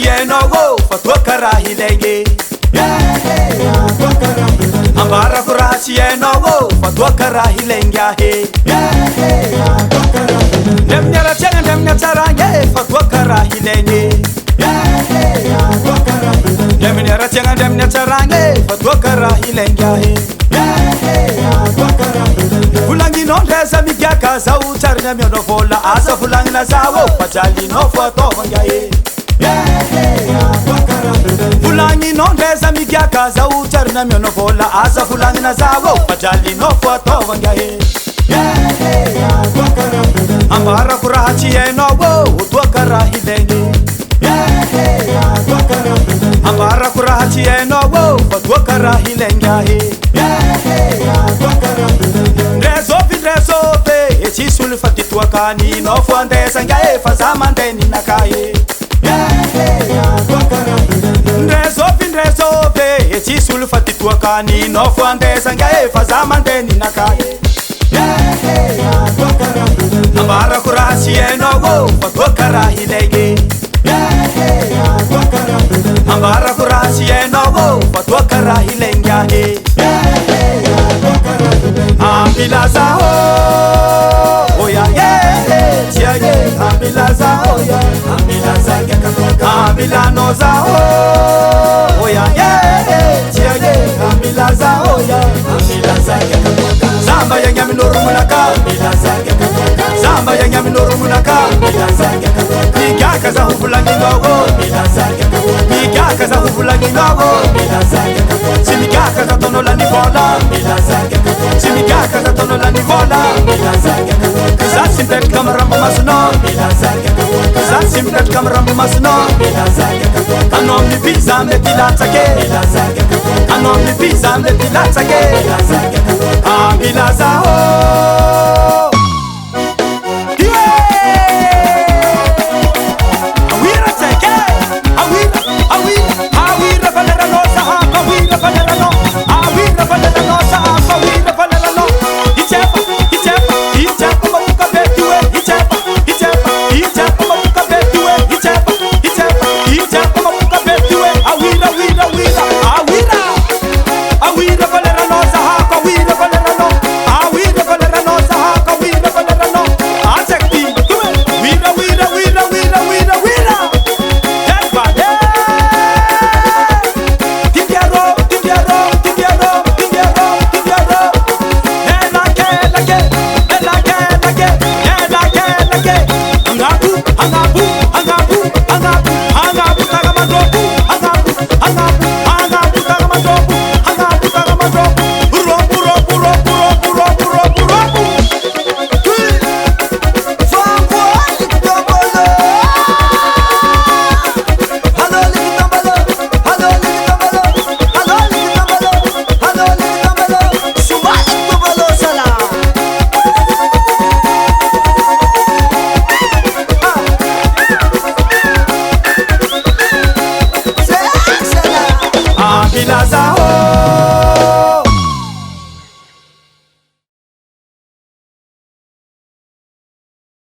Chieno fatwa karahilenge Ambara kura chieno fatwa karahilenge Demnyara chenga demnyacharange fatwa karahilenge Demnyara chenga demnyacharange fatwa karahilenge Fulangi non reza migyaka za utarnya myono vola asa fulangi na zawo pachali no foto vangaye Fulangi non reza migyaka za utarnya myono vola asa fulangi na zawo pachali no foto vangaye Ambara kurachi eno utwa karahilenge Ambara kurachi eno utwa karahilenge Resope echi sulfati tuakani no fuande sangae fazamande ni nakaye Resope echi sulfati tuakani no fuande sangae fazamande ni nakaye Ambara kurashi eno fatwa karahilenge Ambara kurashi eno fatwa karahilenge Ambilaza oya yeah chiage ambilaza oya ambilaza gekatoka ambilanoza oya yeah chiage ambilaza oya ambilaza gekatoka Zamba ya nyami norumulaka ambilaza gekatoka Zamba ya nyami norumulaka ambilaza gekatoka Migaka za hufulangi nogo ambilaza gekatoka Migaka za hufulangi nogo ambilaza gekatoka Simigaka za tonola ni bola ambilaza gekatoka Simigaka za tonola ni bola ambilaza gekatoka Zasimtet kamarambo masuno ambilaza gekatoka Zasimtet kamarambo masuno ambilaza gekatoka Anom ni pizza metilatsake ambilaza gekatoka Anom ni pizza metilatsake ambilaza gekatoka Ambilaza Again.